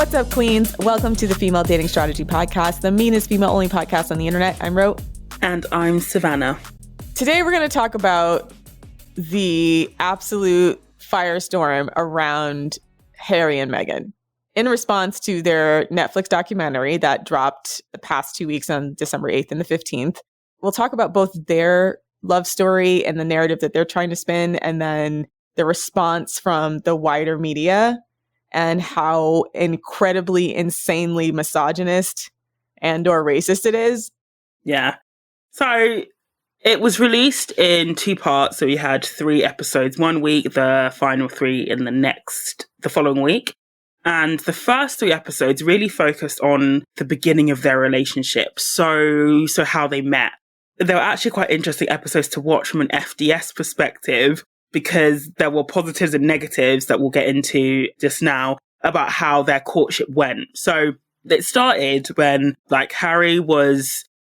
What's up, queens? Welcome to the Female Dating Strategy Podcast, the meanest female-only podcast on the internet. I'm Ro. And I'm Savannah. Today, we're going to talk about the absolute firestorm around Harry and Meghan in response to their Netflix documentary that dropped the past 2 weeks on December 8th and the 15th. We'll talk about both their love story and the narrative that they're trying to spin, and then the response from the wider media and how incredibly, insanely misogynist and or racist it is. Yeah. So it was released in 2 parts. So we had 3 episodes, 1 week, the final 3 in the following week. And the first 3 episodes really focused on the beginning of their relationship. So how they met. They were actually quite interesting episodes to watch from an FDS perspective, because there were positives and negatives that we'll get into just now about how their courtship went. So it started when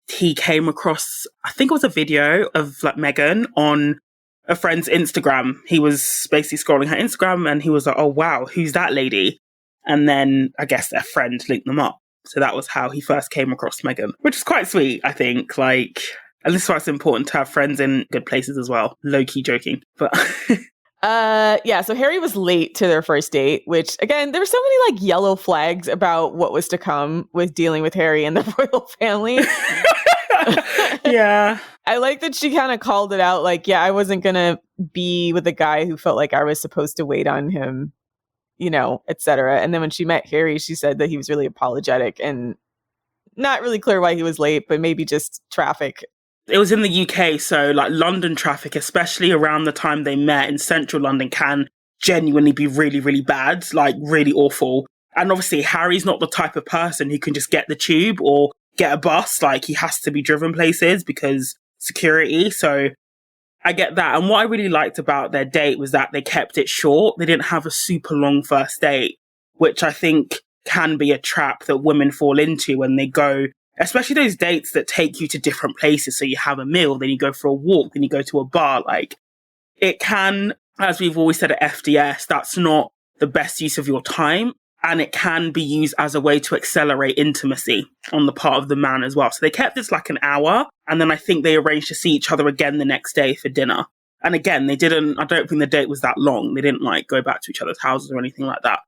he came across, I think it was a video of Meghan on a friend's Instagram. He was basically scrolling her Instagram and he was like, oh wow, who's that lady? And then I guess their friend linked them up. So that was how he first came across Meghan, which is quite sweet, I think. And this is why it's important to have friends in good places as well. Low-key joking. But so Harry was late to their first date, which, again, there were so many yellow flags about what was to come with dealing with Harry and the royal family. Yeah. I like that she kind of called it out, I wasn't going to be with a guy who felt like I was supposed to wait on him, et cetera. And then when she met Harry, she said that he was really apologetic and not really clear why he was late, but maybe just traffic. It was in the UK, so London traffic, especially around the time they met in central London, can genuinely be really, really bad, really awful. And obviously, Harry's not the type of person who can just get the tube or get a bus. He has to be driven places because security. So I get that. And what I really liked about their date was that they kept it short. They didn't have a super long first date, which I think can be a trap that women fall into when they go, especially those dates that take you to different places. So you have a meal, then you go for a walk, then you go to a bar. It can, as we've always said at FDS, that's not the best use of your time. And it can be used as a way to accelerate intimacy on the part of the man as well. So they kept this an hour. And then I think they arranged to see each other again the next day for dinner. And again, I don't think the date was that long. They didn't go back to each other's houses or anything like that.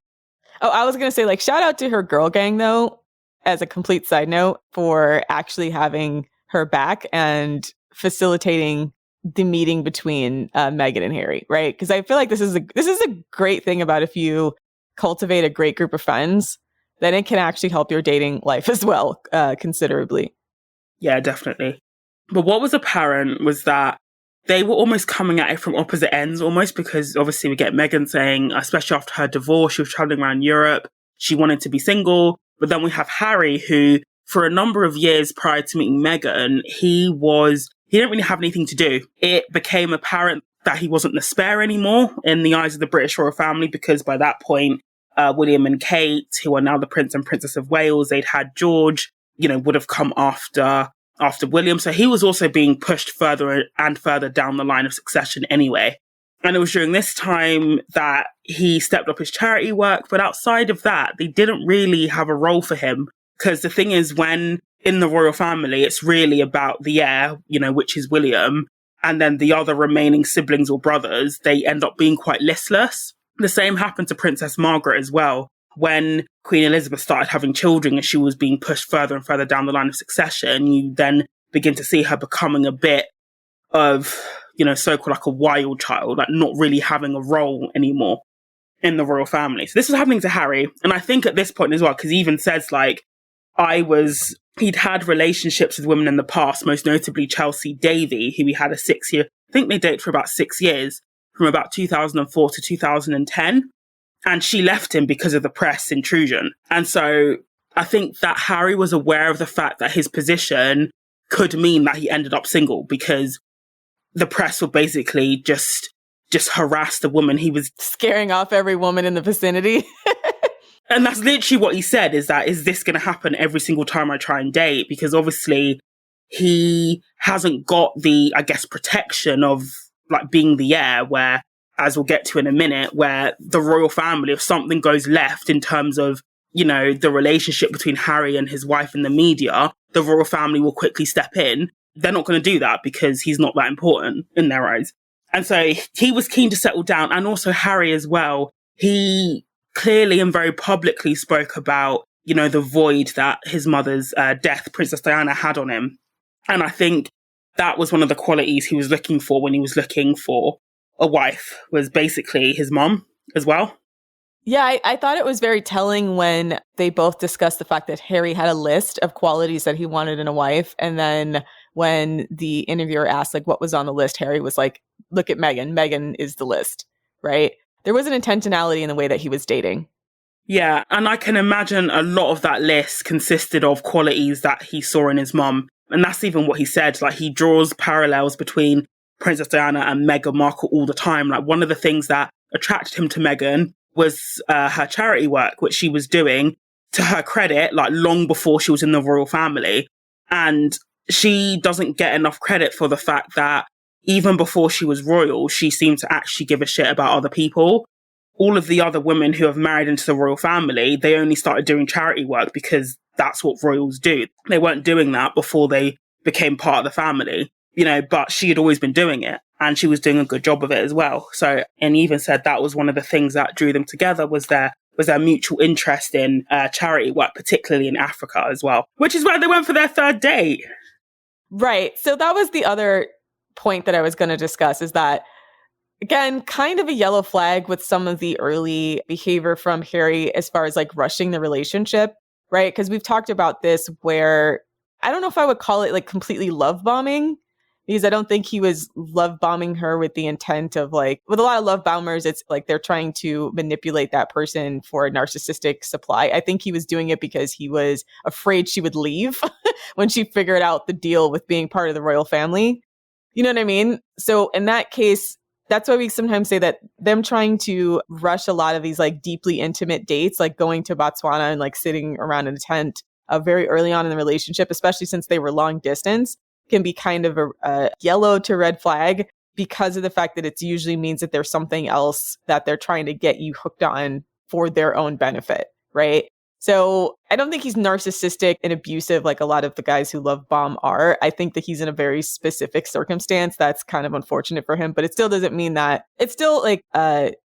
Oh, I was going to say shout out to her girl gang though, as a complete side note, for actually having her back and facilitating the meeting between Meghan and Harry, right? Because I feel like this is a great thing about if you cultivate a great group of friends, then it can actually help your dating life as well, considerably. Yeah, definitely. But what was apparent was that they were almost coming at it from opposite ends, almost, because obviously we get Meghan saying, especially after her divorce, she was traveling around Europe, she wanted to be single. But then we have Harry, who, for a number of years prior to meeting Meghan, he didn't really have anything to do. It became apparent that he wasn't the spare anymore in the eyes of the British royal family, because by that point, William and Kate, who are now the Prince and Princess of Wales, they'd had George, would have come after William. So he was also being pushed further and further down the line of succession anyway. And it was during this time that he stepped up his charity work. But outside of that, they didn't really have a role for him. Because the thing is, when in the royal family, it's really about the heir, which is William. And then the other remaining siblings or brothers, they end up being quite listless. The same happened to Princess Margaret as well. When Queen Elizabeth started having children and she was being pushed further and further down the line of succession, you then begin to see her becoming a bit of, so-called a wild child, not really having a role anymore in the royal family. So this was happening to Harry. And I think at this point as well, because he even says he'd had relationships with women in the past, most notably Chelsea Davy, who he had a 6-year, I think they dated for about 6 years, from about 2004 to 2010. And she left him because of the press intrusion. And so I think that Harry was aware of the fact that his position could mean that he ended up single, because the press would basically just harass the woman he was scaring off every woman in the vicinity. And that's literally what he said, is this going to happen every single time I try and date? Because obviously he hasn't got the, I guess, protection of being the heir, where, as we'll get to in a minute, where the royal family, if something goes left in terms of the relationship between Harry and his wife in the media, the royal family will quickly step in. They're not going to do that because he's not that important in their eyes. And so he was keen to settle down, and also Harry as well. He clearly and very publicly spoke about, the void that his mother's death, Princess Diana, had on him. And I think that was one of the qualities he was looking for when he was looking for a wife, was basically his mom as well. Yeah, I thought it was very telling when they both discussed the fact that Harry had a list of qualities that he wanted in a wife. And then when the interviewer asked, like, what was on the list, Harry was like, look at Meghan. Meghan is the list, right? There was an intentionality in the way that he was dating. Yeah, and I can imagine a lot of that list consisted of qualities that he saw in his mum. And that's even what he said. Like, he draws parallels between Princess Diana and Meghan Markle all the time. Like, one of the things that attracted him to Meghan was her charity work, which she was doing, to her credit, like long before she was in the royal family. And she doesn't get enough credit for the fact that even before she was royal, she seemed to actually give a shit about other people. All of the other women who have married into the royal family, they only started doing charity work because that's what royals do. They weren't doing that before they became part of the family, but she had always been doing it, and she was doing a good job of it as well. So, and he even said that was one of the things that drew them together, was their mutual interest in charity work, particularly in Africa as well, which is where they went for their third date. Right. So that was the other point that I was going to discuss, is that, again, kind of a yellow flag with some of the early behavior from Harry as far as like rushing the relationship, right? Because we've talked about this where I don't know if I would call it like completely love bombing, because I don't think he was love bombing her with the intent of like, with a lot of love bombers, it's like they're trying to manipulate that person for a narcissistic supply. I think he was doing it because he was afraid she would leave when she figured out the deal with being part of the royal family. You know what I mean? So in that case, that's why we sometimes say that them trying to rush a lot of these like deeply intimate dates, like going to Botswana and like sitting around in a tent very early on in the relationship, especially since they were long distance, can be kind of a yellow to red flag, because of the fact that it usually means that there's something else that they're trying to get you hooked on for their own benefit, right? So I don't think he's narcissistic and abusive like a lot of the guys who love bomb are. I think that he's in a very specific circumstance that's kind of unfortunate for him, but it still doesn't mean that it's still like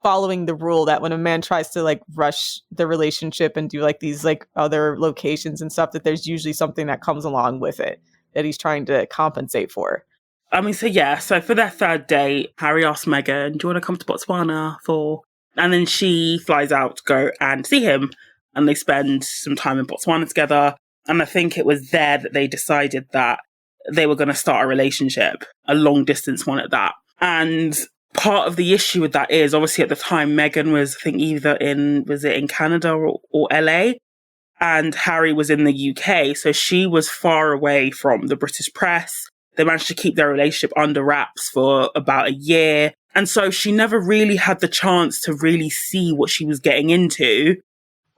following the rule that when a man tries to like rush the relationship and do like these like other locations and stuff, that there's usually something that comes along with it that he's trying to compensate for. So for their third date, Harry asked Meghan, do you want to come to Botswana for? And then she flies out to go and see him. And they spend some time in Botswana together. And I think it was there that they decided that they were going to start a relationship, a long distance one at that. And part of the issue with that is, obviously at the time, Meghan was, I think, either in Canada or LA? And Harry was in the UK. So she was far away from the British press. They managed to keep their relationship under wraps for about a year. And so she never really had the chance to really see what she was getting into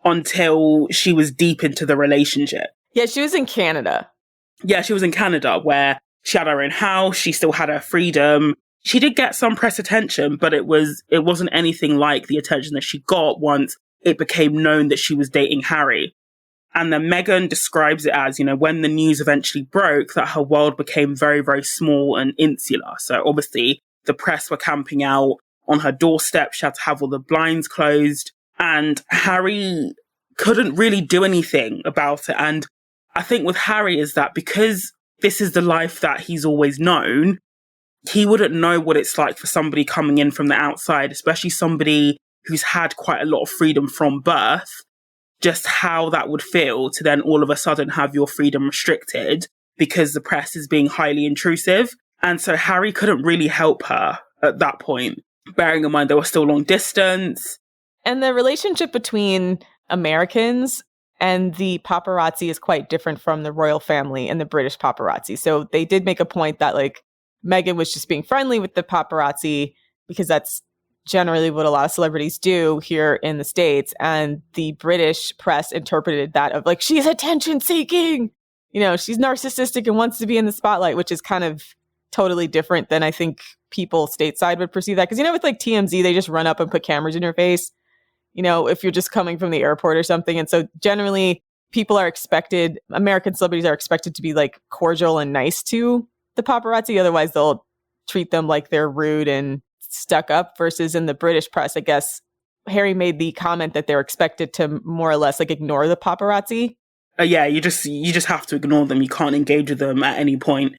until she was deep into the relationship. Yeah, she was in Canada. Yeah, she was in Canada, where she had her own house. She still had her freedom. She did get some press attention, but it wasn't anything like the attention that she got once it became known that she was dating Harry. And then Meghan describes it as, when the news eventually broke, that her world became very, very small and insular. So obviously the press were camping out on her doorstep. She had to have all the blinds closed. And Harry couldn't really do anything about it. And I think with Harry is that because this is the life that he's always known, he wouldn't know what it's like for somebody coming in from the outside, especially somebody who's had quite a lot of freedom from birth, just how that would feel to then all of a sudden have your freedom restricted because the press is being highly intrusive. And so Harry couldn't really help her at that point, bearing in mind they were still long distance. And the relationship between Americans and the paparazzi is quite different from the royal family and the British paparazzi. So they did make a point that like Meghan was just being friendly with the paparazzi because that's generally what a lot of celebrities do here in the States. And the British press interpreted that of like, she's attention seeking, she's narcissistic and wants to be in the spotlight, which is kind of totally different than I think people stateside would perceive that. Because, with like TMZ, they just run up and put cameras in your face. if you're just coming from the airport or something. And so generally American celebrities are expected to be like cordial and nice to the paparazzi. Otherwise they'll treat them like they're rude and stuck up, versus in the British press, I guess Harry made the comment that they're expected to more or less like ignore the paparazzi. Yeah, you just have to ignore them. You can't engage with them at any point.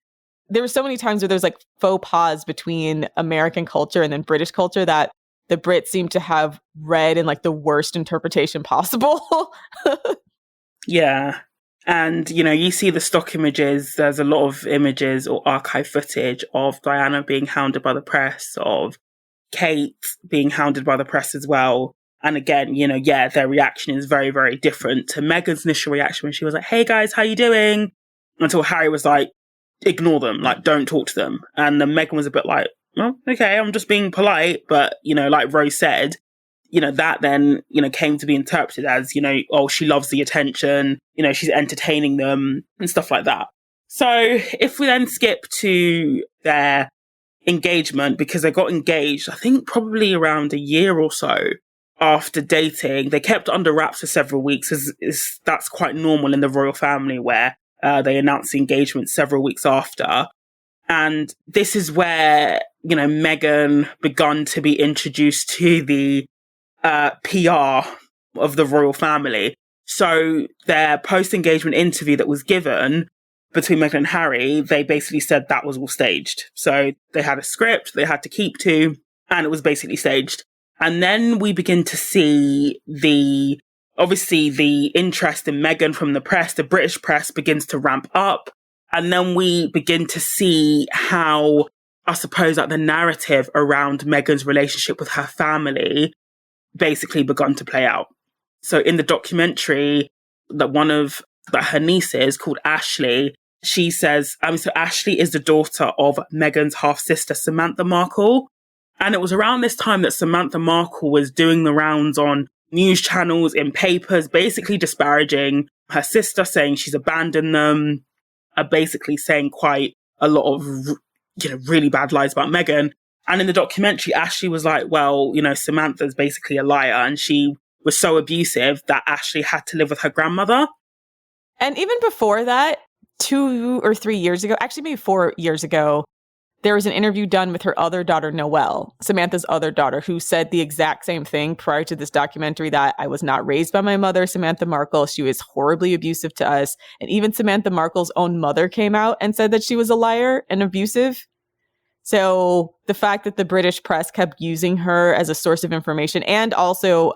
There were so many times where there's like faux pas between American culture and then British culture that the Brits seem to have read in like the worst interpretation possible. Yeah. And, you see the stock images. There's a lot of images or archive footage of Diana being hounded by the press, of Kate being hounded by the press as well. And again, their reaction is very, very different to Meghan's initial reaction when she was like, hey guys, how you doing? Until Harry was like, ignore them, like, don't talk to them. And then Meghan was a bit like, well, okay, I'm just being polite. But, like Rose said, that then, came to be interpreted as, oh, she loves the attention, she's entertaining them and stuff like that. So if we then skip to their engagement, because they got engaged, I think probably around a year or so after dating. They kept under wraps for several weeks, that's quite normal in the royal family, where they announce the engagement several weeks after. And this is where, Meghan begun to be introduced to the PR of the royal family. So their post-engagement interview that was given between Meghan and Harry, they basically said that was all staged. So they had a script they had to keep to, and it was basically staged. And then we begin to see obviously the interest in Meghan from the press, the British press, begins to ramp up. And then we begin to see how, I suppose, like the narrative around Meghan's relationship with her family basically begun to play out. So in the documentary, that one of her nieces, called Ashley, she says, so Ashley is the daughter of Meghan's half-sister, Samantha Markle. And it was around this time that Samantha Markle was doing the rounds on news channels, in papers, basically disparaging her sister, saying she's abandoned them, basically saying quite a lot of, really bad lies about Meghan. And in the documentary, Ashley was like, well, Samantha's basically a liar. And she was so abusive that Ashley had to live with her grandmother. And even before that, 2 or 3 years ago, actually maybe 4 years ago, there was an interview done with her other daughter, Noelle, Samantha's other daughter, who said the exact same thing prior to this documentary, that I was not raised by my mother, Samantha Markle. She was horribly abusive to us. And even Samantha Markle's own mother came out and said that she was a liar and abusive. So the fact that the British press kept using her as a source of information, and also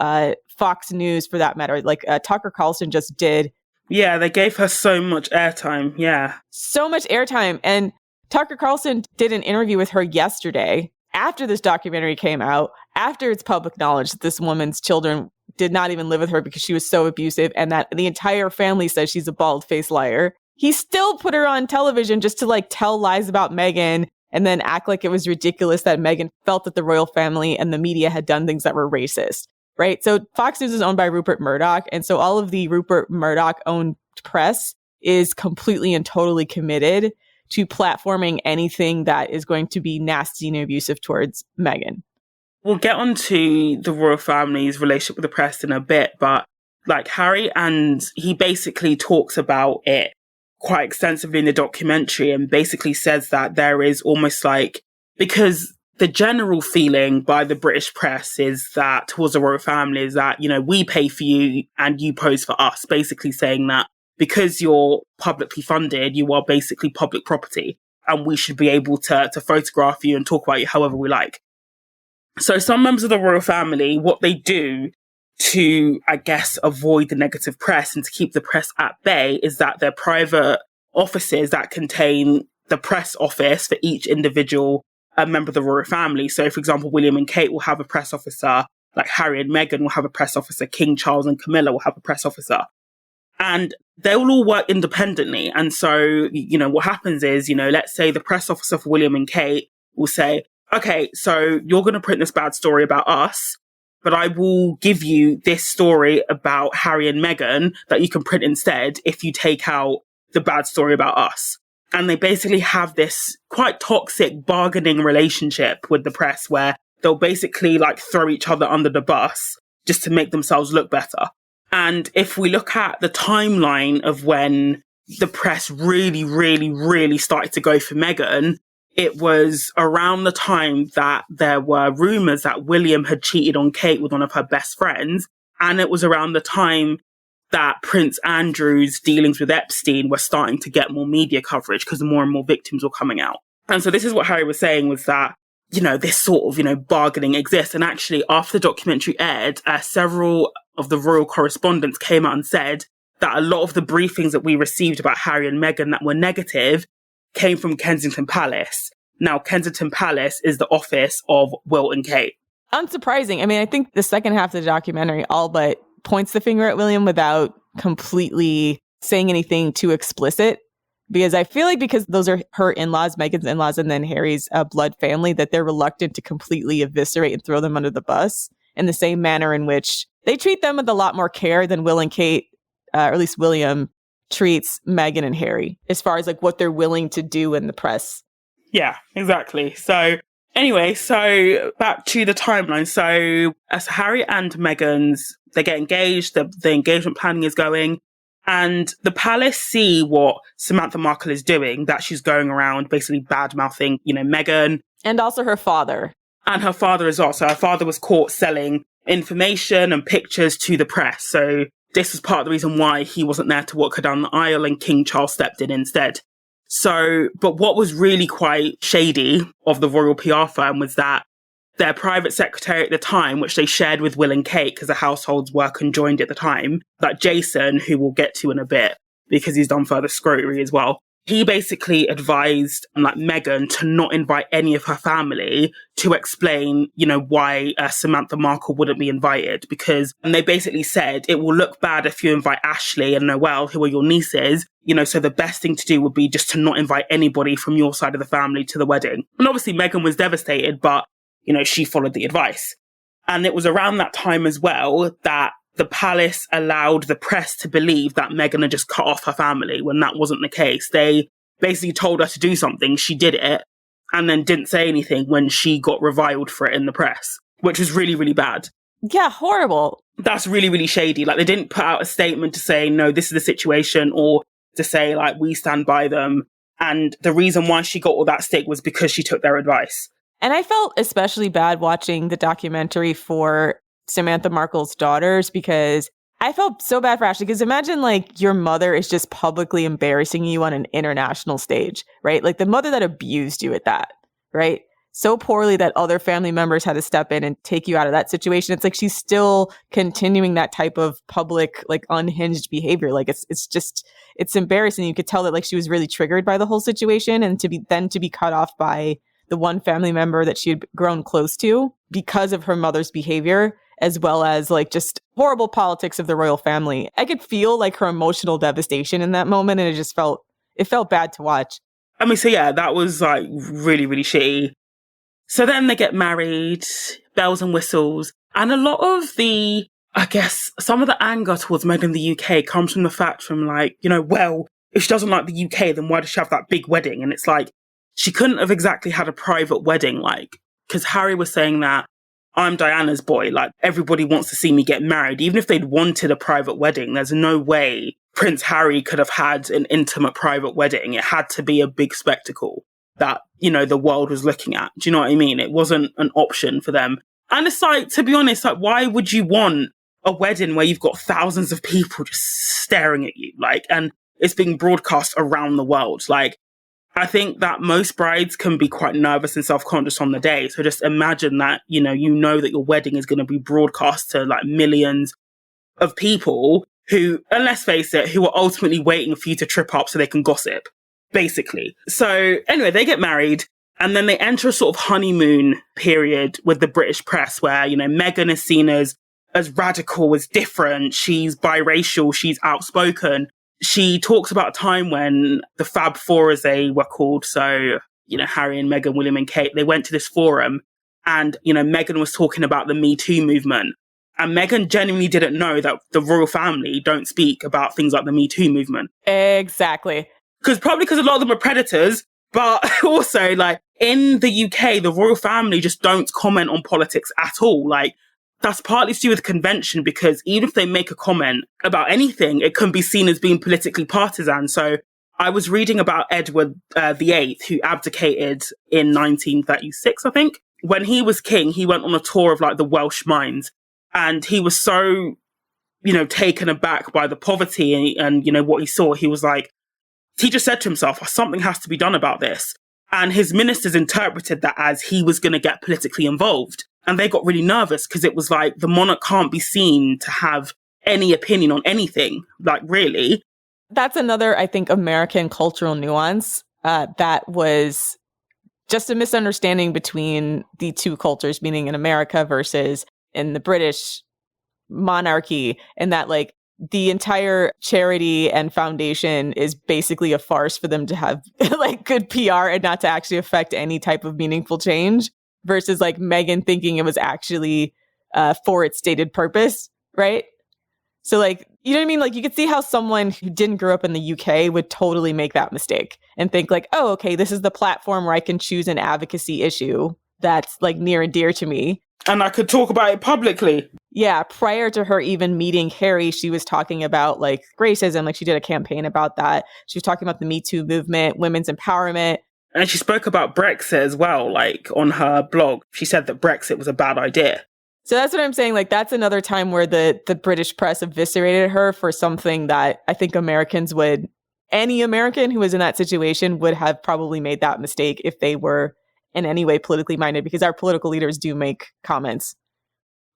Fox News for that matter, like Tucker Carlson just did. Yeah, they gave her so much airtime. Yeah. So much airtime. And Tucker Carlson did an interview with her yesterday after this documentary came out, after it's public knowledge that this woman's children did not even live with her because she was so abusive, and that the entire family says she's a bald-faced liar. He still put her on television just to like tell lies about Meghan and then act like it was ridiculous that Meghan felt that the royal family and the media had done things that were racist, right? So Fox News is owned by Rupert Murdoch. And so all of the Rupert Murdoch-owned press is completely and totally committed to platforming anything that is going to be nasty and abusive towards Meghan. We'll get on to the royal family's relationship with the press in a bit, but like Harry, and he basically talks about it quite extensively in the documentary, and basically says that there is almost like, because the general feeling by the British press is that towards the royal family is that, we pay for you and you pose for us, basically saying that because you're publicly funded, you are basically public property, and we should be able to photograph you and talk about you however we like. So some members of the royal family, what they do to, I guess, avoid the negative press and to keep the press at bay is that they're private offices that contain the press office for each individual member of the royal family. So, for example, William and Kate will have a press officer, like Harry and Meghan will have a press officer, King Charles and Camilla will have a press officer. And they will all work independently. And so, what happens is, let's say the press officer for William and Kate will say, okay, so you're going to print this bad story about us, but I will give you this story about Harry and Meghan that you can print instead if you take out the bad story about us. And they basically have this quite toxic bargaining relationship with the press where they'll basically like throw each other under the bus just to make themselves look better. And if we look at the timeline of when the press really, really, really started to go for Meghan, it was around the time that there were rumours that William had cheated on Kate with one of her best friends. And it was around the time that Prince Andrew's dealings with Epstein were starting to get more media coverage because more and more victims were coming out. And so this is what Harry was saying, was that, this sort of, bargaining exists. And actually, after the documentary aired, several of the royal correspondents came out and said that a lot of the briefings that we received about Harry and Meghan that were negative came from Kensington Palace. Now, Kensington Palace is the office of Will and Kate. Unsurprising. I mean, I think the second half of the documentary all but points the finger at William without completely saying anything too explicit. Because I feel like because those are her in-laws, Meghan's in-laws, and then Harry's blood family, that they're reluctant to completely eviscerate and throw them under the bus in the same manner in which they treat them with a lot more care than Will and Kate, or at least William, treats Meghan and Harry, as far as like what they're willing to do in the press. Yeah, exactly. So anyway, so back to the timeline. So as Harry and Meghan's, they get engaged, the engagement planning is going, and the palace see what Samantha Markle is doing, that she's going around basically bad-mouthing, Meghan. And also her father. And her father as well. So her father was caught selling information and pictures to the press. So this was part of the reason why he wasn't there to walk her down the aisle and King Charles stepped in instead. So, but what was really quite shady of the royal PR firm was that their private secretary at the time, which they shared with Will and Kate because the households were conjoined at the time, that Jason, who we'll get to in a bit because he's done further scrutiny as well, he basically advised Meghan to not invite any of her family to explain, why Samantha Markle wouldn't be invited. And they basically said, it will look bad if you invite Ashley and Noelle, who are your nieces, so the best thing to do would be just to not invite anybody from your side of the family to the wedding. And obviously Meghan was devastated, but, she followed the advice. And it was around that time as well that the palace allowed the press to believe that Meghan had just cut off her family when that wasn't the case. They basically told her to do something. She did it and then didn't say anything when she got reviled for it in the press, which was really, really bad. Yeah, horrible. That's really, really shady. They didn't put out a statement to say, no, this is the situation, or to say, we stand by them. And the reason why she got all that stick was because she took their advice. And I felt especially bad watching the documentary for Samantha Markle's daughters, because I felt so bad for Ashley. Because imagine your mother is just publicly embarrassing you on an international stage, right? The mother that abused you at that, right? So poorly that other family members had to step in and take you out of that situation. It's she's still continuing that type of public, unhinged behavior. It's embarrassing. You could tell that she was really triggered by the whole situation, and to be cut off by the one family member that she had grown close to because of her mother's behavior, as well as just horrible politics of the royal family. I could feel her emotional devastation in that moment, and it felt bad to watch. I mean, so yeah, that was really, really shitty. So then they get married, bells and whistles, and a lot of some of the anger towards Meghan in the UK comes from the fact well, if she doesn't like the UK, then why does she have that big wedding? And it's she couldn't have exactly had a private wedding, because Harry was saying that I'm Diana's boy, everybody wants to see me get married. Even if they'd wanted a private wedding, there's no way Prince Harry could have had an intimate private wedding. It had to be a big spectacle that, the world was looking at. Do you know what I mean? It wasn't an option for them. And it's to be honest, why would you want a wedding where you've got thousands of people just staring at you? And it's being broadcast around the world. I think that most brides can be quite nervous and self-conscious on the day. So just imagine that, you know that your wedding is going to be broadcast to millions of people who, and let's face it, who are ultimately waiting for you to trip up so they can gossip, basically. So anyway, they get married and then they enter a sort of honeymoon period with the British press where, Meghan is seen as radical, as different. She's biracial. She's outspoken. She talks about a time when the Fab Four, as they were called, so, Harry and Meghan, William and Kate, they went to this forum and, Meghan was talking about the Me Too movement. And Meghan genuinely didn't know that the royal family don't speak about things like the Me Too movement. Exactly. Probably because a lot of them are predators, but also, in the UK, the royal family just don't comment on politics at all. that's partly to do with convention, because even if they make a comment about anything, it can be seen as being politically partisan. So I was reading about Edward VIII, who abdicated in 1936, I think. When he was king, he went on a tour of like the Welsh mines, and he was so, taken aback by the poverty and what he saw. He was like, he just said to himself, something has to be done about this. And his ministers interpreted that as he was going to get politically involved. And they got really nervous because it was like the monarch can't be seen to have any opinion on anything, like really. That's another, I think, American cultural nuance that was just a misunderstanding between the two cultures, meaning in America versus in the British monarchy, and that like the entire charity and foundation is basically a farce for them to have like good PR and not to actually affect any type of meaningful change, versus like Meghan thinking it was actually for its stated purpose, right? So like, you know what I mean? Like you could see how someone who didn't grow up in the UK would totally make that mistake and think like, oh, okay, this is the platform where I can choose an advocacy issue that's like near and dear to me. And I could talk about it publicly. Yeah, prior to her even meeting Harry, she was talking about like racism, like she did a campaign about that. She was talking about the Me Too movement, women's empowerment. And she spoke about Brexit as well, like on her blog. She said that Brexit was a bad idea. So that's what I'm saying. Like, that's another time where the British press eviscerated her for something that I think Americans would, any American who was in that situation would have probably made that mistake if they were in any way politically minded, because our political leaders do make comments.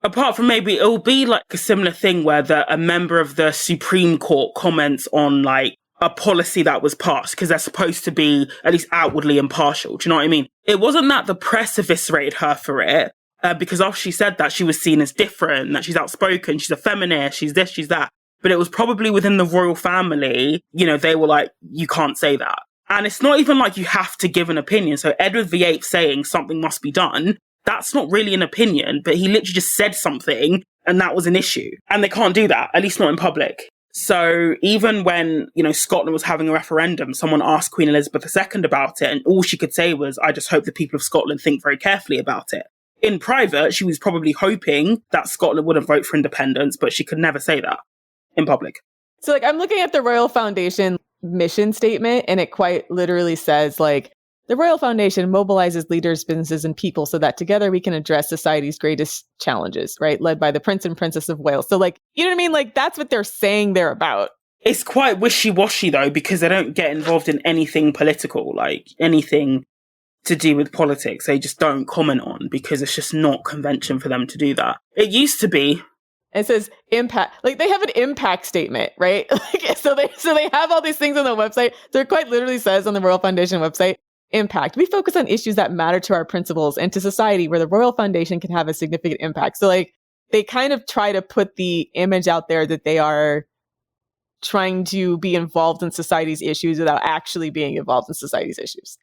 Apart from maybe it'll be like a similar thing where a member of the Supreme Court comments on like a policy that was passed, because they're supposed to be at least outwardly impartial. Do you know what I mean? It wasn't that the press eviscerated her for it. Because after she said that, she was seen as different, that she's outspoken, she's a feminist, she's this, she's that. But it was probably within the royal family, they were like, you can't say that. And it's not even like you have to give an opinion. So Edward VIII saying something must be done, that's not really an opinion, but he literally just said something and that was an issue. And they can't do that, at least not in public. So even when, Scotland was having a referendum, someone asked Queen Elizabeth II about it, and all she could say was, I just hope the people of Scotland think very carefully about it. In private, she was probably hoping that Scotland wouldn't vote for independence, but she could never say that in public. So like, I'm looking at the Royal Foundation mission statement, and it quite literally says like, the Royal Foundation mobilizes leaders, businesses, and people so that together we can address society's greatest challenges, right? Led by the Prince and Princess of Wales. So like, you know what I mean? Like, that's what they're saying they're about. It's quite wishy-washy though, because they don't get involved in anything political, like anything to do with politics. They just don't comment on, because it's just not convention for them to do that. It used to be. It says impact, like they have an impact statement, right? Like, so they have all these things on the website. So it quite literally says on the Royal Foundation website, impact. We focus on issues that matter to our principles and to society where the Royal Foundation can have a significant impact. So like they kind of try to put the image out there that they are trying to be involved in society's issues without actually being involved in society's issues.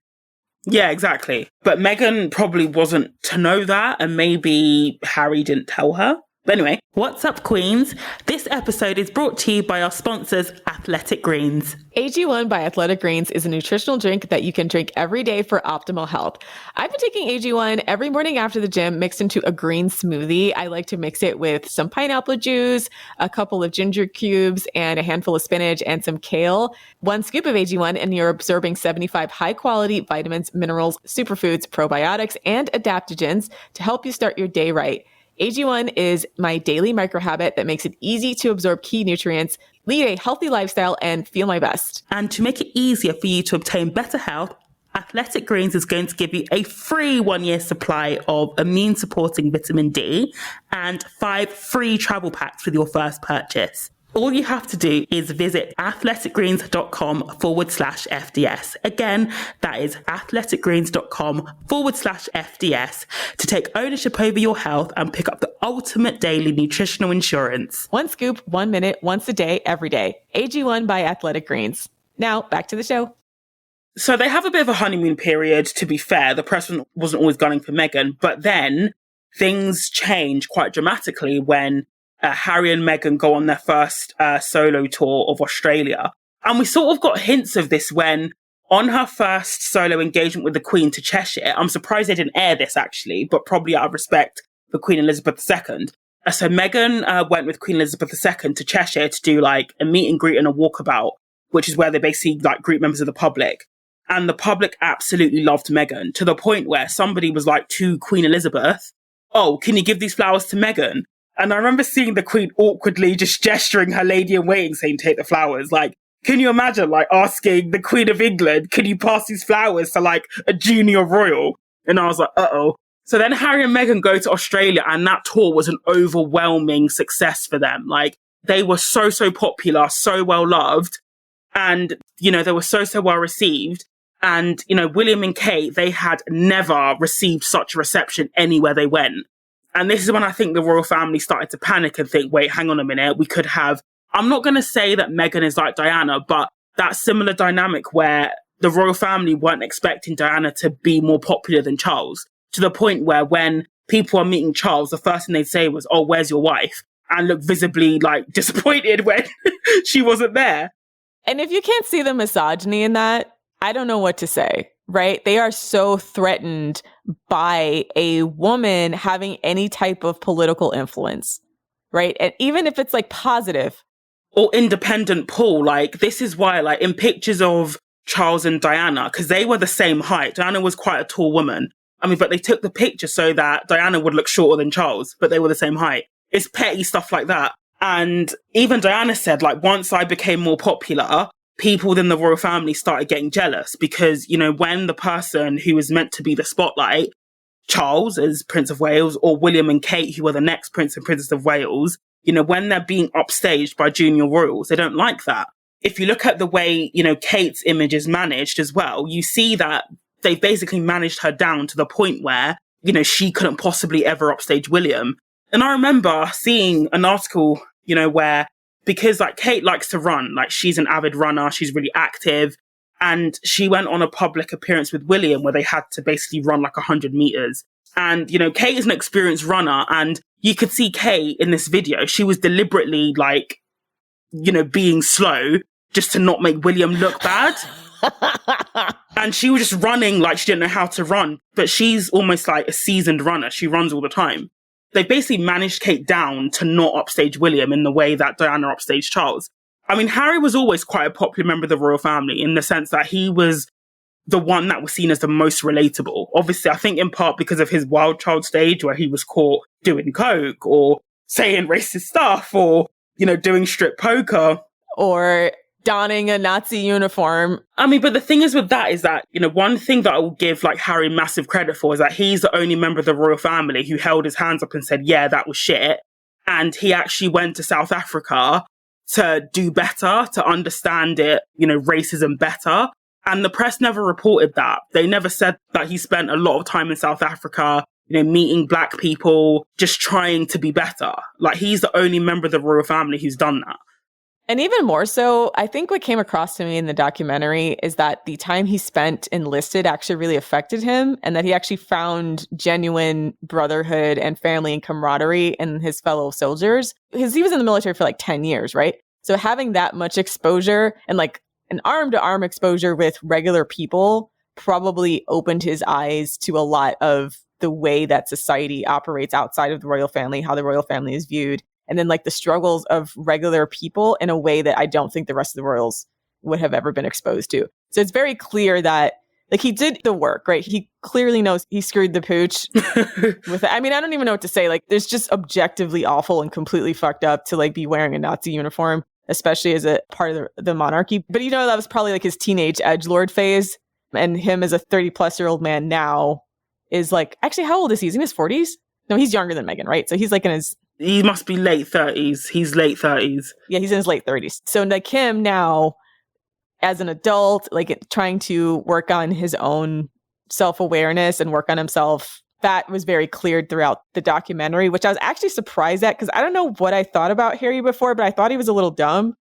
Yeah, exactly. But Meghan probably wasn't to know that, and maybe Harry didn't tell her. But anyway, what's up, Queens? This episode is brought to you by our sponsors, Athletic Greens. AG1 by Athletic Greens is a nutritional drink that you can drink every day for optimal health. I've been taking AG1 every morning after the gym, mixed into a green smoothie. I like to mix it with some pineapple juice, a couple of ginger cubes, and a handful of spinach and some kale. 1 scoop of AG1 and you're absorbing 75 high-quality vitamins, minerals, superfoods, probiotics, and adaptogens to help you start your day right. AG1 is my daily micro habit that makes it easy to absorb key nutrients, lead a healthy lifestyle, and feel my best. And to make it easier for you to obtain better health, Athletic Greens is going to give you a free 1-year supply of immune-supporting vitamin D and 5 free travel packs with your first purchase. All you have to do is visit athleticgreens.com/FDS. Again, that is athleticgreens.com/FDS to take ownership over your health and pick up the ultimate daily nutritional insurance. 1 scoop, 1 minute, once a day, every day. AG1 by Athletic Greens. Now, back to the show. So they have a bit of a honeymoon period, to be fair. The press wasn't always gunning for Meghan, but then things change quite dramatically when Harry and Meghan go on their first solo tour of Australia. And we sort of got hints of this when, on her first solo engagement with the Queen to Cheshire, I'm surprised they didn't air this actually, but probably out of respect for Queen Elizabeth II, So Meghan went with Queen Elizabeth II to Cheshire to do like a meet and greet and a walkabout, which is where they basically like greet members of the public. And the public absolutely loved Meghan, to the point where somebody was like to Queen Elizabeth, "Oh, can you give these flowers to Meghan?" And I remember seeing the Queen awkwardly just gesturing her lady in waiting, saying, "Take the flowers." Like, can you imagine like asking the Queen of England, "Can you pass these flowers to like a junior royal?" And I was like, uh-oh. So then Harry and Meghan go to Australia, and that tour was an overwhelming success for them. Like, they were so, so popular, so well loved. And, you know, they were so, so well received. And, you know, William and Kate, they had never received such a reception anywhere they went. And this is when I think the royal family started to panic and think, wait, hang on a minute, we could have, I'm not going to say that Meghan is like Diana, but that similar dynamic where the royal family weren't expecting Diana to be more popular than Charles, to the point where when people are meeting Charles, the first thing they'd say was, "Oh, where's your wife?" And look visibly like disappointed when she wasn't there. And if you can't see the misogyny in that, I don't know what to say, right? They are so threatened by a woman having any type of political influence, right? And even if it's like positive or independent pull, like this is why, like in pictures of Charles and Diana, because they were the same height. Diana was quite a tall woman. I mean, but they took the picture so that Diana would look shorter than Charles, but they were the same height. It's petty stuff like that. And even Diana said, like, once I became more popular, people within the royal family started getting jealous because, you know, when the person who was meant to be the spotlight, Charles as Prince of Wales, or William and Kate, who were the next Prince and Princess of Wales, you know, when they're being upstaged by junior royals, they don't like that. If you look at the way, you know, Kate's image is managed as well, you see that they've basically managed her down to the point where, you know, she couldn't possibly ever upstage William. And I remember seeing an article, you know, where, because like Kate likes to run, like she's an avid runner, she's really active. And she went on a public appearance with William where they had to basically run like 100 meters. And, you know, Kate is an experienced runner, and you could see Kate in this video. She was deliberately like, you know, being slow just to not make William look bad. And she was just running like she didn't know how to run. But she's almost like a seasoned runner. She runs all the time. They basically managed Kate down to not upstage William in the way that Diana upstaged Charles. I mean, Harry was always quite a popular member of the royal family in the sense that he was the one that was seen as the most relatable. Obviously, I think in part because of his wild child stage where he was caught doing coke or saying racist stuff or, you know, doing strip poker. Or donning a Nazi uniform. I mean, but the thing is with that is that, you know, one thing that I will give like Harry massive credit for is that he's the only member of the royal family who held his hands up and said, yeah, that was shit. And he actually went to South Africa to do better, to understand it, you know, racism better. And the press never reported that. They never said that he spent a lot of time in South Africa, you know, meeting black people, just trying to be better. Like, he's the only member of the royal family who's done that. And even more so, I think what came across to me in the documentary is that the time he spent enlisted actually really affected him, and that he actually found genuine brotherhood and family and camaraderie in his fellow soldiers. Because he was in the military for like 10 years, right? So having that much exposure and like an arm-to-arm exposure with regular people probably opened his eyes to a lot of the way that society operates outside of the royal family, how the royal family is viewed. And then like the struggles of regular people in a way that I don't think the rest of the royals would have ever been exposed to. So it's very clear that like he did the work, right? He clearly knows he screwed the pooch with it. I mean, I don't even know what to say. Like, there's just objectively awful and completely fucked up to like be wearing a Nazi uniform, especially as a part of the monarchy. But you know, that was probably like his teenage edgelord phase. And him as a 30-plus-year-old man now is like, actually, how old is he? He's in his 40s? No, he's younger than Meghan, right? So he's like in his... He must be late 30s. He's late 30s. Yeah, he's in his late 30s. So like him now, as an adult, like trying to work on his own self-awareness and work on himself, that was very clear throughout the documentary, which I was actually surprised at because I don't know what I thought about Harry before, but I thought he was a little dumb.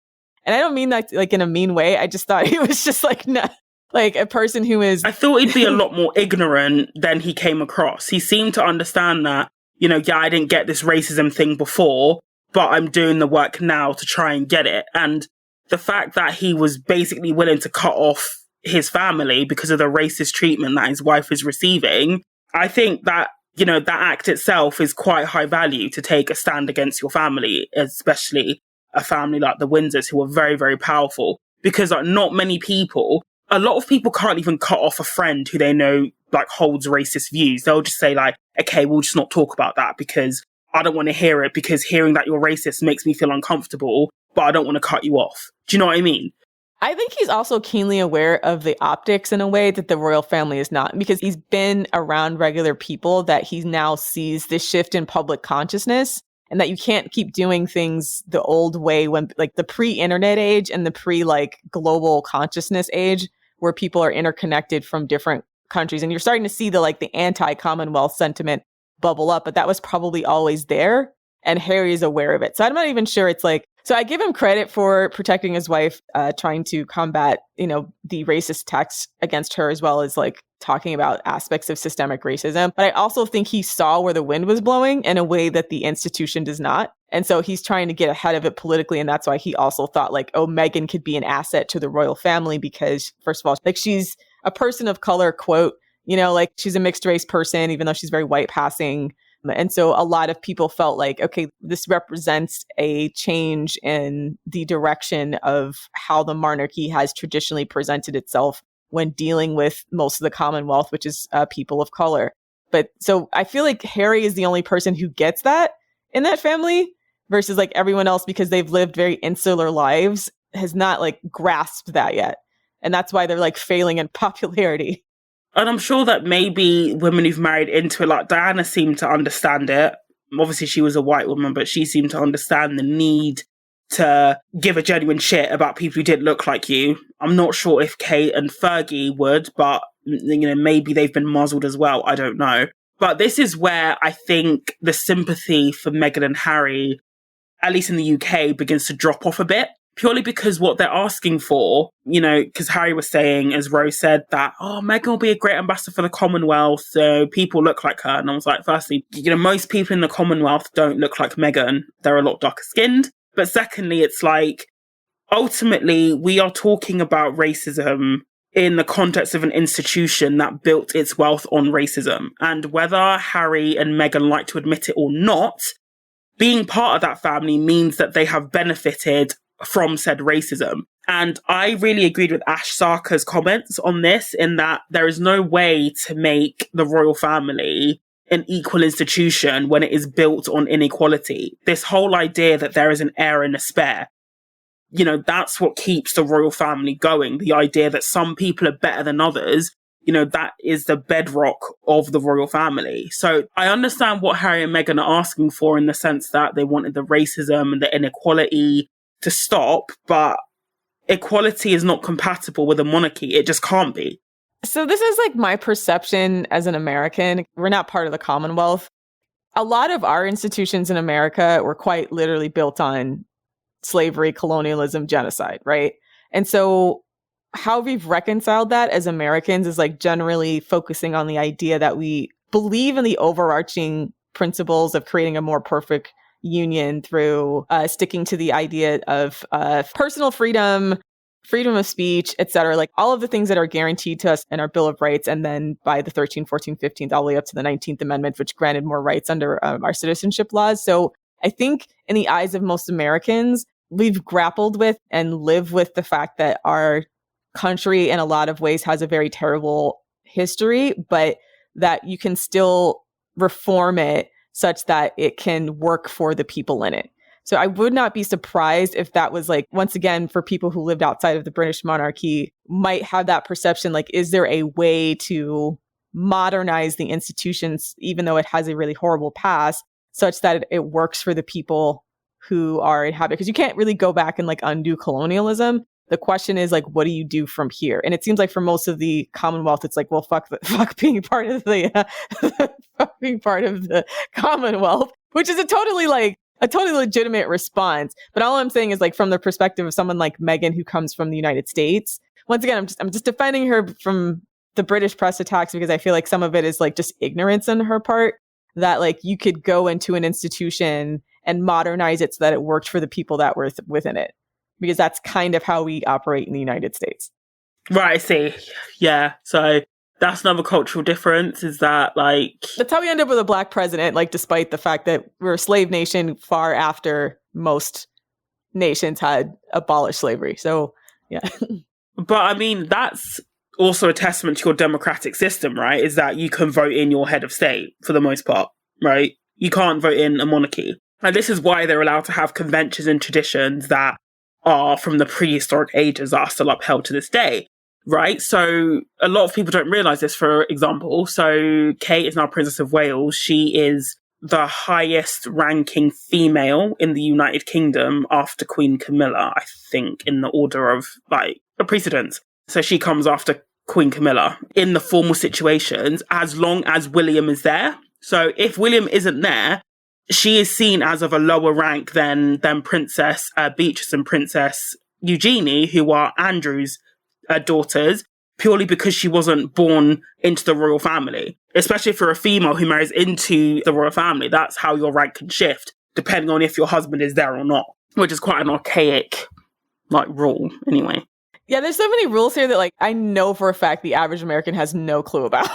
And I don't mean that like in a mean way. I just thought he was just like, nah, like a person who is... I thought he'd be a lot more ignorant than he came across. He seemed to understand that, you know, yeah, I didn't get this racism thing before, but I'm doing the work now to try and get it. And the fact that he was basically willing to cut off his family because of the racist treatment that his wife is receiving, I think that you know, that act itself is quite high value to take a stand against your family, especially a family like the Windsors, who are very, very powerful. Because like, not many people, a lot of people can't even cut off a friend who they know like holds racist views. They'll just say like, okay, we'll just not talk about that because I don't want to hear it, because hearing that you're racist makes me feel uncomfortable, but I don't want to cut you off. Do you know what I mean? I think he's also keenly aware of the optics in a way that the royal family is not, because he's been around regular people that he now sees this shift in public consciousness, and that you can't keep doing things the old way, when like the pre-internet age and the pre-like global consciousness age, where people are interconnected from different countries. And you're starting to see the like the anti-Commonwealth sentiment bubble up, but that was probably always there. And Harry is aware of it. So I'm not even sure it's like, so I give him credit for protecting his wife, trying to combat, you know, the racist attacks against her, as well as like talking about aspects of systemic racism. But I also think he saw where the wind was blowing in a way that the institution does not. And so he's trying to get ahead of it politically. And that's why he also thought like, oh, Meghan could be an asset to the royal family because, first of all, like she's a person of color, quote, you know, like she's a mixed race person, even though she's very white passing. And so a lot of people felt like, okay, this represents a change in the direction of how the monarchy has traditionally presented itself when dealing with most of the Commonwealth, which is people of color. But so I feel like Harry is the only person who gets that in that family, versus like everyone else, because they've lived very insular lives, has not like grasped that yet. And that's why they're like failing in popularity. And I'm sure that maybe women who've married into it, like Diana seemed to understand it. Obviously, she was a white woman, but she seemed to understand the need to give a genuine shit about people who didn't look like you. I'm not sure if Kate and Fergie would, but, you know, maybe they've been muzzled as well. I don't know. But this is where I think the sympathy for Meghan and Harry, at least in the UK, begins to drop off a bit. Purely because what they're asking for, you know, because Harry was saying, as Rose said, that, oh, Meghan will be a great ambassador for the Commonwealth, so people look like her. And I was like, firstly, you know, most people in the Commonwealth don't look like Meghan. They're a lot darker skinned. But secondly, it's like, ultimately, we are talking about racism in the context of an institution that built its wealth on racism. And whether Harry and Meghan like to admit it or not, being part of that family means that they have benefited from said racism. And I really agreed with Ash Sarkar's comments on this, in that there is no way to make the royal family an equal institution when it is built on inequality. This whole idea that there is an heir and a spare, you know, that's what keeps the royal family going. The idea that some people are better than others, you know, that is the bedrock of the royal family. So I understand what Harry and Meghan are asking for, in the sense that they wanted the racism and the inequality to stop, but equality is not compatible with a monarchy. It just can't be. So this is like my perception as an American. We're not part of the Commonwealth. A lot of our institutions in America were quite literally built on slavery, colonialism, genocide, right? And so how we've reconciled that as Americans is like generally focusing on the idea that we believe in the overarching principles of creating a more perfect union through sticking to the idea of personal freedom, freedom of speech, etc. Like all of the things that are guaranteed to us in our Bill of Rights, and then by the 13th, 14th, 15th, all the way up to the 19th Amendment, which granted more rights under our citizenship laws. So I think in the eyes of most Americans, we've grappled with and live with the fact that our country in a lot of ways has a very terrible history, but that you can still reform it such that it can work for the people in it. So I would not be surprised if that was like, once again, for people who lived outside of the British monarchy, might have that perception, like, is there a way to modernize the institutions, even though it has a really horrible past, such that it works for the people who are inhabited? Because you can't really go back and like undo colonialism. The question is like, what do you do from here? And it seems like for most of the Commonwealth, it's like, well, fuck being part of the fuck being part of the Commonwealth, which is a totally legitimate response. But all I'm saying is like, from the perspective of someone like Meghan, who comes from the United States, once again, I'm just defending her from the British press attacks, because I feel like some of it is like just ignorance on her part, that like you could go into an institution and modernize it so that it worked for the people that were within it. Because that's kind of how we operate in the United States. Right, I see. Yeah. So That's another cultural difference, is that like... That's how we end up with a black president, like despite the fact that we're a slave nation far after most nations had abolished slavery. So, yeah. But I mean, that's also a testament to your democratic system, right? Is that you can vote in your head of state for the most part, right? You can't vote in a monarchy. And this is why they're allowed to have conventions and traditions that are from the prehistoric ages that are still upheld to this day, right? So a lot of people don't realise this, for example. So Kate is now Princess of Wales. She is the highest ranking female in the United Kingdom after Queen Camilla, I think, in the order of like a precedence. So she comes after Queen Camilla in the formal situations as long as William is there. So if William isn't there, she is seen as of a lower rank than Princess Beatrice and Princess Eugenie, who are Andrew's daughters, purely because she wasn't born into the royal family. Especially for a female who marries into the royal family, that's how your rank can shift, depending on if your husband is there or not, which is quite an archaic, like, rule, anyway. Yeah, there's so many rules here that, like, I know for a fact the average American has no clue about.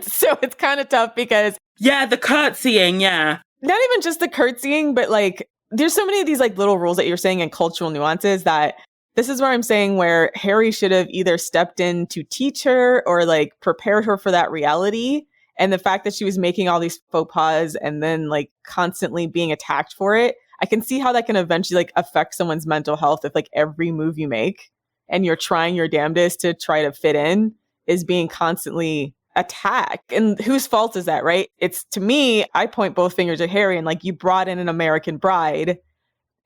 So it's kind of tough because... Yeah, the curtsying, yeah. Not even just the curtsying, but, like, there's so many of these, like, little rules that you're saying and cultural nuances that this is where I'm saying where Harry should have either stepped in to teach her or, like, prepared her for that reality. And the fact that she was making all these faux pas and then, like, constantly being attacked for it, I can see how that can eventually, like, affect someone's mental health if, like, every move you make and you're trying your damnedest to try to fit in is being constantly attacked. And whose fault is that, right? It's, to me, I point both fingers at Harry and like, you brought in an American bride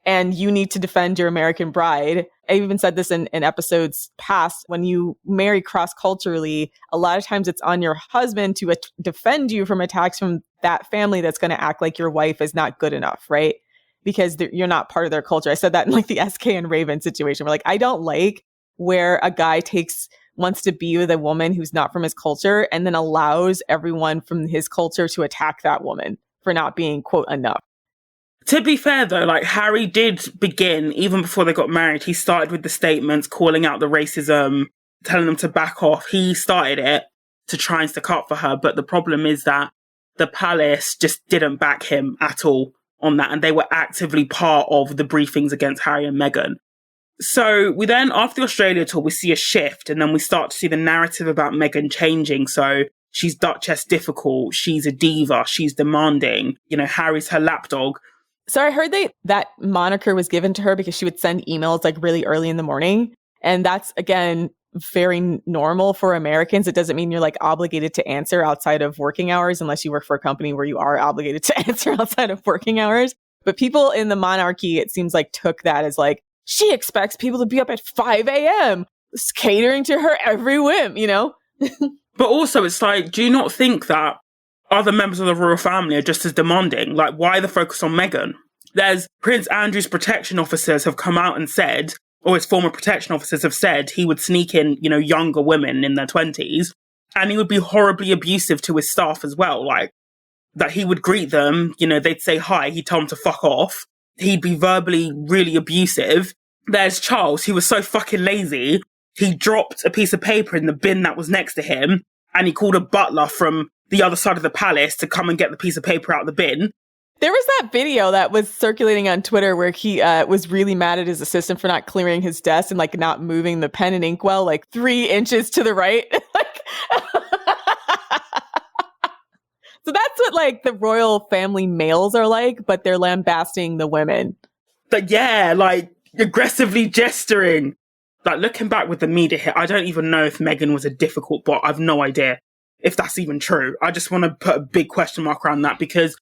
and you need to defend your American bride. I even said this in episodes past. When you marry cross-culturally, a lot of times it's on your husband to defend you from attacks from that family that's going to act like your wife is not good enough, right? Because you're not part of their culture. I said that in like the SK and Raven situation where like, I don't like where a guy wants to be with a woman who's not from his culture and then allows everyone from his culture to attack that woman for not being, quote, enough. To be fair, though, like Harry did begin, even before they got married, he started with the statements calling out the racism, telling them to back off. He started it to try and stick up for her. But the problem is that the palace just didn't back him at all on that. And they were actively part of the briefings against Harry and Meghan. So we then, after the Australia tour, we see a shift and then we start to see the narrative about Meghan changing. So she's Duchess difficult, she's a diva, she's demanding, you know, Harry's her lapdog. So I heard that moniker was given to her because she would send emails like really early in the morning. And that's, again, very normal for Americans. It doesn't mean you're like obligated to answer outside of working hours unless you work for a company where you are obligated to answer outside of working hours. But people in the monarchy, it seems like, took that as like, she expects people to be up at 5 a.m. catering to her every whim, you know? But also it's like, do you not think that other members of the royal family are just as demanding? Like, why the focus on Meghan? There's Prince Andrew's protection officers have come out and said, or his former protection officers have said, he would sneak in, you know, younger women in their 20s, and he would be horribly abusive to his staff as well. Like, that he would greet them, you know, they'd say hi, he'd tell them to fuck off. He'd be verbally really abusive. There's Charles, who was so fucking lazy, he dropped a piece of paper in the bin that was next to him, and he called a butler from the other side of the palace to come and get the piece of paper out of the bin. There was that video that was circulating on Twitter where he was really mad at his assistant for not clearing his desk and like not moving the pen and inkwell like 3 inches to the right. So that's what like the royal family males are like, but they're lambasting the women. But yeah, like aggressively gesturing. Like looking back with the media hit, I don't even know if Meghan was a difficult bot. I've no idea if that's even true. I just want to put a big question mark around that, because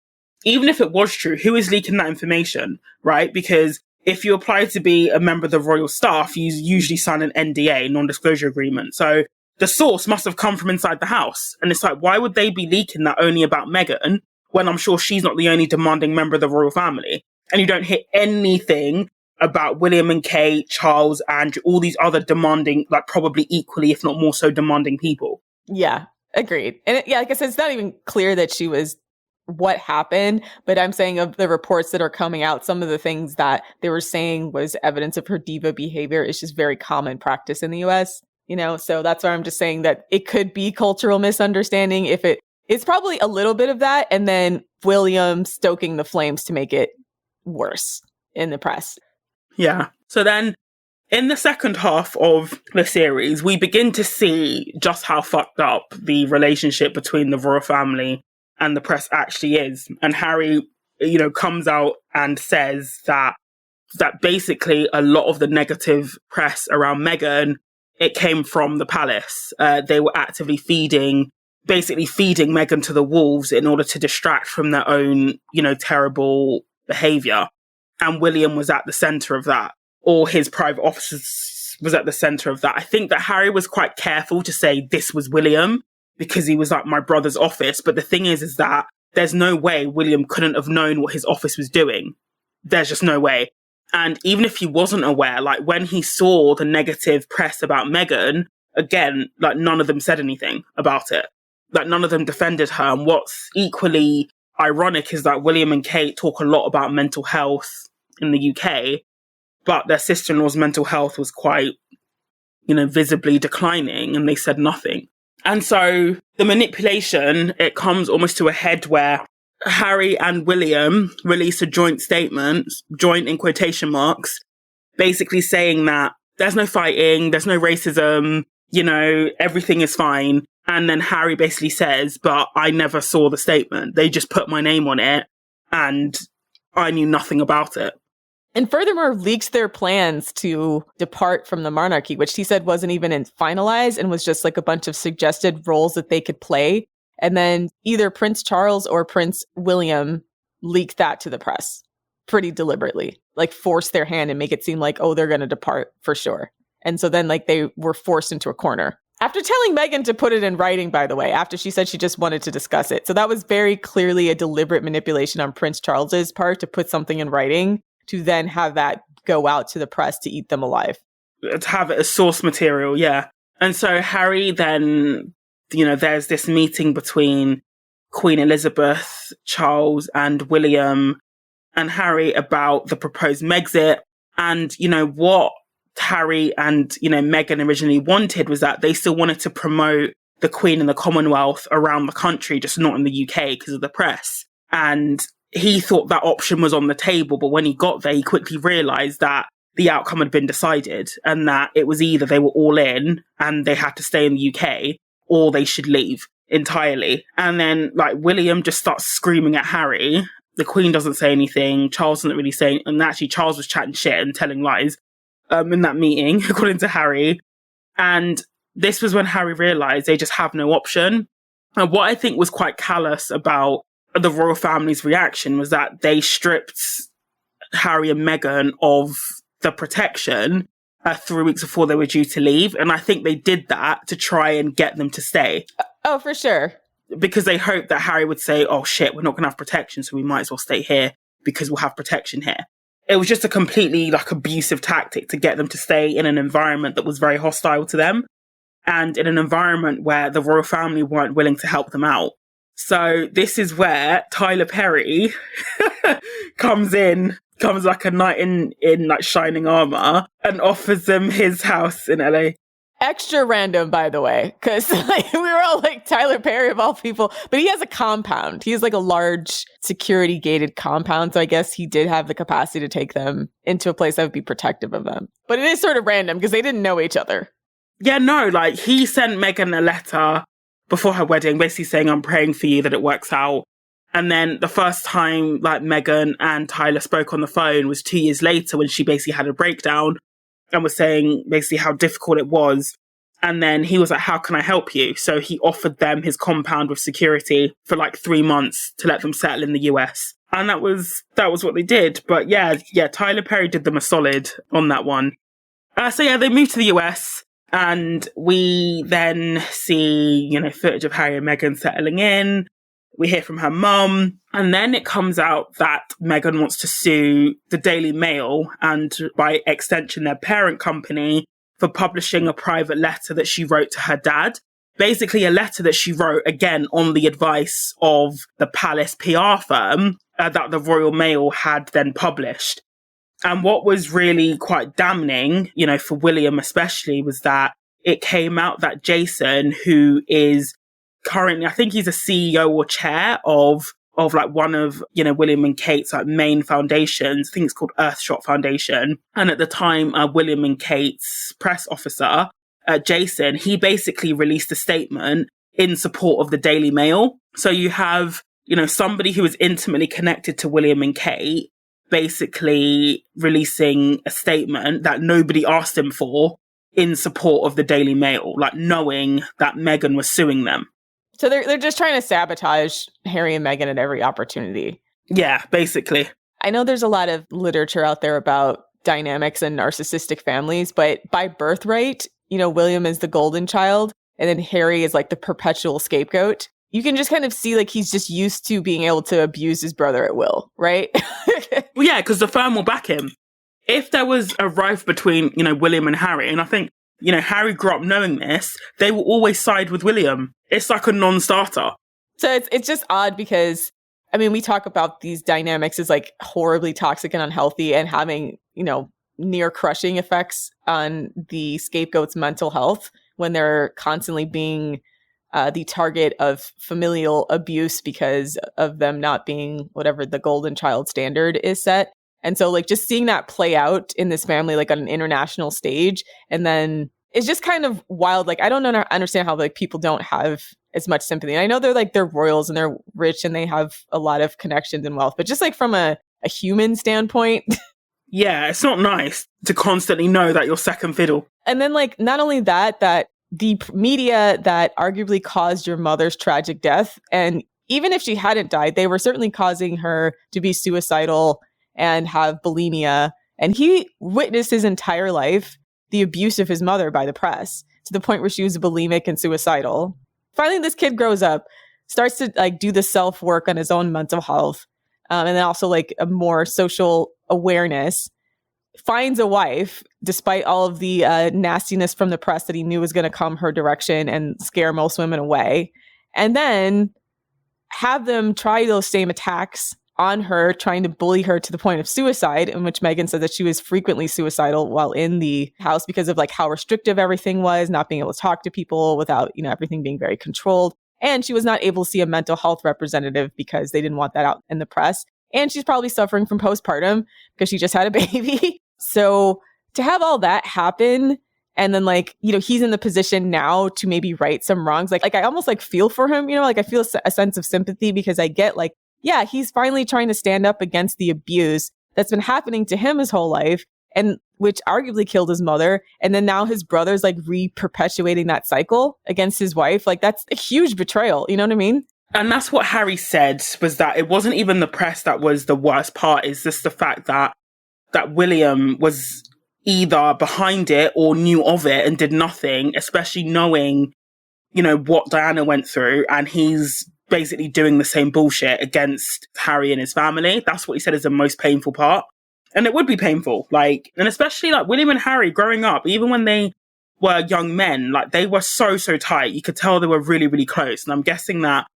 even if it was true, who is leaking that information, right? Because if you apply to be a member of the royal staff, you usually sign an NDA, non-disclosure agreement. So the source must have come from inside the house. And it's like, why would they be leaking that only about Meghan when I'm sure she's not the only demanding member of the royal family? And you don't hear anything about William and Kate, Charles, and all these other demanding, like probably equally, if not more so demanding people. Yeah, agreed. And yeah, like I said, it's not even clear that she was what happened, but I'm saying of the reports that are coming out, some of the things that they were saying was evidence of her diva behavior is just very common practice in the US. So that's why I'm just saying that it could be cultural misunderstanding. It's probably a little bit of that, and then William stoking the flames to make it worse in the press. Yeah. So then in the second half of the series, we begin to see just how fucked up the relationship between the royal family and the press actually is. And Harry, comes out and says that basically a lot of the negative press around Meghan, it came from the palace. They were actively feeding Meghan to the wolves in order to distract from their own, terrible behavior. And William was at the center of that. Or his private officers was at the center of that. I think that Harry was quite careful to say this was William because he was like my brother's office. But the thing is that there's no way William couldn't have known what his office was doing. There's just no way. And even if he wasn't aware, like when he saw the negative press about Meghan, again, like none of them said anything about it. Like none of them defended her. And what's equally ironic is that William and Kate talk a lot about mental health in the UK, but their sister-in-law's mental health was quite, visibly declining, and they said nothing. And so the manipulation, it comes almost to a head where Harry and William release a joint statement, joint in quotation marks, basically saying that there's no fighting, there's no racism, everything is fine. And then Harry basically says, but I never saw the statement. They just put my name on it and I knew nothing about it. And furthermore, leaks their plans to depart from the monarchy, which he said wasn't even finalized and was just like a bunch of suggested roles that they could play. And then either Prince Charles or Prince William leaked that to the press pretty deliberately, like force their hand and make it seem like, oh, they're going to depart for sure. And so then like they were forced into a corner. After telling Meghan to put it in writing, by the way, after she said she just wanted to discuss it. So that was very clearly a deliberate manipulation on Prince Charles's part to put something in writing to then have that go out to the press to eat them alive. To have it as source material, yeah. And so Harry then, there's this meeting between Queen Elizabeth, Charles, and William and Harry about the proposed Megxit. And, what Harry and, Meghan originally wanted was that they still wanted to promote the Queen and the Commonwealth around the country, just not in the UK because of the press. And he thought that option was on the table, but when he got there, he quickly realised that the outcome had been decided and that it was either they were all in and they had to stay in the UK or they should leave entirely. And then, William just starts screaming at Harry. The Queen doesn't say anything. Charles doesn't really say, and actually Charles was chatting shit and telling lies in that meeting, according to Harry. And this was when Harry realised they just have no option. And what I think was quite callous about the royal family's reaction was that they stripped Harry and Meghan of the protection 3 weeks before they were due to leave. And I think they did that to try and get them to stay. Oh, for sure. Because they hoped that Harry would say, oh shit, we're not going to have protection, so we might as well stay here because we'll have protection here. It was just a completely abusive tactic to get them to stay in an environment that was very hostile to them and in an environment where the royal family weren't willing to help them out. So this is where Tyler Perry comes like a knight in shining armor and offers them his house in LA. Extra random, by the way, because we were all like Tyler Perry of all people, but he has a compound. He has a large security gated compound. So I guess he did have the capacity to take them into a place that would be protective of them. But it is sort of random because they didn't know each other. Yeah, no, he sent Meghan a letter before her wedding, basically saying, I'm praying for you that it works out. And then the first time Meghan and Tyler spoke on the phone was 2 years later when she basically had a breakdown and was saying basically how difficult it was. And then he was like, how can I help you? So he offered them his compound with security for 3 months to let them settle in the US. And that was what they did. But yeah, Tyler Perry did them a solid on that one. So yeah, they moved to the US. And we then see, footage of Harry and Meghan settling in. We hear from her mum. And then it comes out that Meghan wants to sue the Daily Mail and by extension their parent company for publishing a private letter that she wrote to her dad. Basically a letter that she wrote, again, on the advice of the Palace PR firm that the Royal Mail had then published. And what was really quite damning, for William especially, was that it came out that Jason, who is currently, I think he's a CEO or chair of like one of, William and Kate's like main foundations. I think it's called Earthshot Foundation. And at the time, William and Kate's press officer, Jason, he basically released a statement in support of the Daily Mail. So you have, somebody who is intimately connected to William and Kate basically releasing a statement that nobody asked him for in support of the Daily Mail, like knowing that Meghan was suing them. So they're just trying to sabotage Harry and Meghan at every opportunity. Yeah, basically. I know there's a lot of literature out there about dynamics and narcissistic families, but by birthright, William is the golden child and then Harry is like the perpetual scapegoat. You can just kind of see like he's just used to being able to abuse his brother at will, right? Well, yeah, because the firm will back him. If there was a rift between, William and Harry, and I think, Harry grew up knowing this, they will always side with William. It's like a non-starter. So it's just odd because, we talk about these dynamics as like horribly toxic and unhealthy and having, near crushing effects on the scapegoat's mental health when they're constantly being the target of familial abuse because of them not being whatever the golden child standard is set. And so like just seeing that play out in this family, like on an international stage, and then it's just kind of wild. Like, I don't understand how like people don't have as much sympathy. And I know they're royals and they're rich and they have a lot of connections and wealth, but just like from a human standpoint. Yeah, it's not nice to constantly know that you're second fiddle. And then like, not only that the media that arguably caused your mother's tragic death, and even if she hadn't died, they were certainly causing her to be suicidal and have bulimia. And he witnessed his entire life the abuse of his mother by the press to the point where she was bulimic and suicidal. Finally, this kid grows up, starts to like do the self-work on his own mental health, and then also like a more social awareness, finds a wife despite all of the nastiness from the press that he knew was going to come her direction and scare most women away, and then have them try those same attacks on her, trying to bully her to the point of suicide, in which Meghan said that she was frequently suicidal while in the house because of like how restrictive everything was, not being able to talk to people without, everything being very controlled. And she was not able to see a mental health representative because they didn't want that out in the press. And she's probably suffering from postpartum because she just had a baby. So to have all that happen, and then like, he's in the position now to maybe right some wrongs. Like I almost like feel for him, like I feel a sense of sympathy because I get like, yeah, he's finally trying to stand up against the abuse that's been happening to him his whole life, and which arguably killed his mother. And then now his brother's like re-perpetuating that cycle against his wife. Like that's a huge betrayal. You know what I mean? And that's what Harry said, was that it wasn't even the press that was the worst part. It's just the fact that William was either behind it or knew of it and did nothing, especially knowing, what Diana went through. And he's basically doing the same bullshit against Harry and his family. That's what he said is the most painful part. And it would be painful. Like, and especially like William and Harry growing up, even when they were young men, like they were so tight. You could tell they were really, really close. And I'm guessing that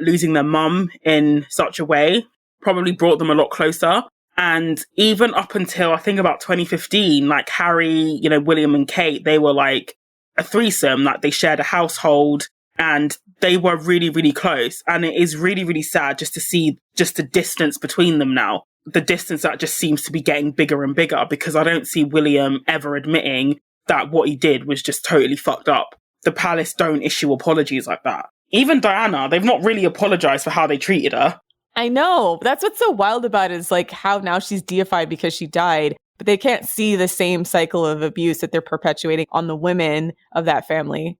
losing their mum in such a way probably brought them a lot closer. And even up until I think about 2015, like Harry, William and Kate, they were like a threesome, like they shared a household. And they were really, really close. And it is really, really sad just to see just the distance between them now. The distance that just seems to be getting bigger and bigger, because I don't see William ever admitting that what he did was just totally fucked up. The palace don't issue apologies like that. Even Diana, they've not really apologized for how they treated her. I know. That's what's so wild about it, is like how now she's deified because she died, but they can't see the same cycle of abuse that they're perpetuating on the women of that family.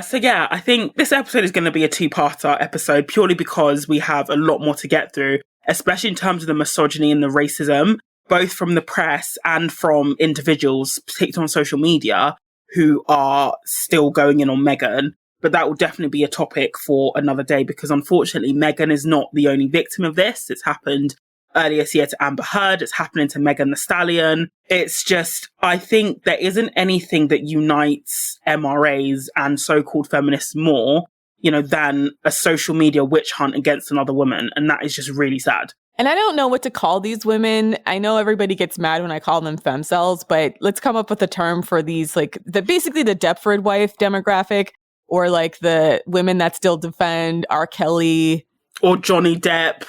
So yeah, I think this episode is going to be a two-parter episode purely because we have a lot more to get through, especially in terms of the misogyny and the racism, both from the press and from individuals, particularly on social media, who are still going in on Meghan. But that will definitely be a topic for another day, because unfortunately, Meghan is not the only victim of this. It's happened earlier this year to Amber Heard. It's happening to Meghan the Stallion. It's just, I think there isn't anything that unites MRAs and so-called feminists more, than a social media witch hunt against another woman. And that is just really sad. And I don't know what to call these women. I know everybody gets mad when I call them femcells, but let's come up with a term for these, like basically the Deptford wife demographic, or like the women that still defend R. Kelly. Or Johnny Depp.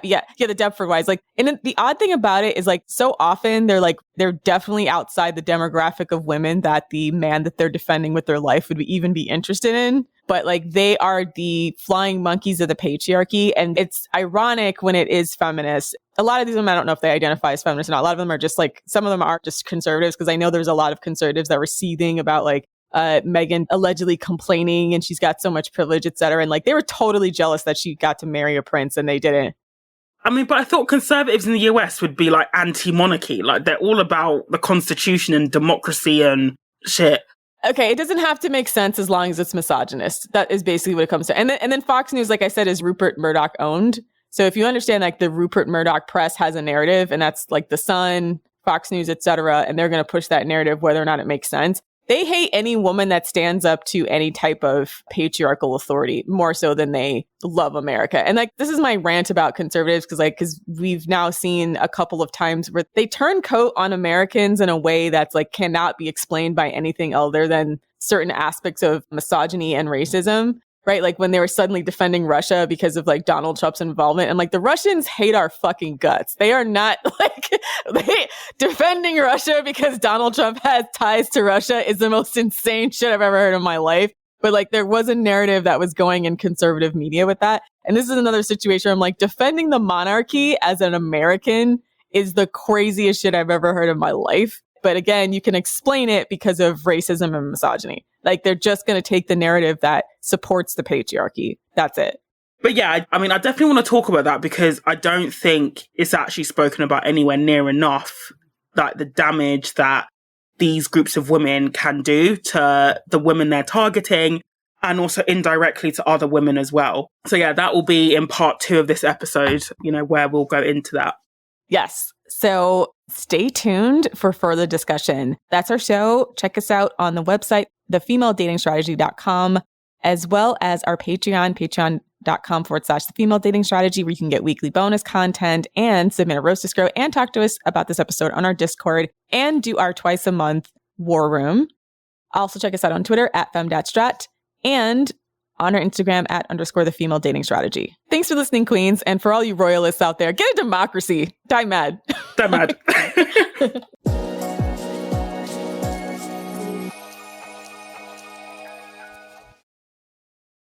Yeah, the Deptford wives. Like, and the odd thing about it is, like, so often they're definitely outside the demographic of women that the man that they're defending with their life would even be interested in. But like, they are the flying monkeys of the patriarchy. And it's ironic when it is feminist. A lot of these women, I don't know if they identify as feminists or not. A lot of them are just like, some of them are just conservatives, because I know there's a lot of conservatives that were seething about like, Meghan allegedly complaining and she's got so much privilege, et cetera. And like, they were totally jealous that she got to marry a prince and they didn't. I mean, but I thought conservatives in the US would be like anti-monarchy. Like, they're all about the Constitution and democracy and shit. Okay, it doesn't have to make sense as long as it's misogynist. That is basically what it comes to. And then Fox News, like I said, is Rupert Murdoch owned. So if you understand, like, the Rupert Murdoch press has a narrative, and that's like The Sun, Fox News, et cetera, and they're going to push that narrative whether or not it makes sense. They hate any woman that stands up to any type of patriarchal authority more so than they love America. And like, this is my rant about conservatives, because we've now seen a couple of times where they turn coat on Americans in a way that's like cannot be explained by anything other than certain aspects of misogyny and racism. Right? Like when they were suddenly defending Russia because of like Donald Trump's involvement. And like, the Russians hate our fucking guts. They are not like, defending Russia because Donald Trump has ties to Russia is the most insane shit I've ever heard in my life. But like, there was a narrative that was going in conservative media with that. And this is another situation where I'm like, defending the monarchy as an American is the craziest shit I've ever heard in my life. But again, you can explain it because of racism and misogyny. Like, they're just going to take the narrative that supports the patriarchy. That's it. But yeah, I mean, I definitely want to talk about that, because I don't think it's actually spoken about anywhere near enough, like the damage that these groups of women can do to the women they're targeting, and also indirectly to other women as well. So yeah, that will be in part 2 of this episode, where we'll go into that. Yes. So stay tuned for further discussion. That's our show. Check us out on the website, thefemaledatingstrategy.com, as well as our Patreon, patreon.com/thefemaledatingstrategy, where you can get weekly bonus content and submit a roast to Scro and talk to us about this episode on our Discord and do our twice a month war room. Also check us out on Twitter @femdatstrat and on our Instagram @_thefemaledatingstrategy. Thanks for listening, Queens. And for all you royalists out there, get a democracy. Die mad. Die mad.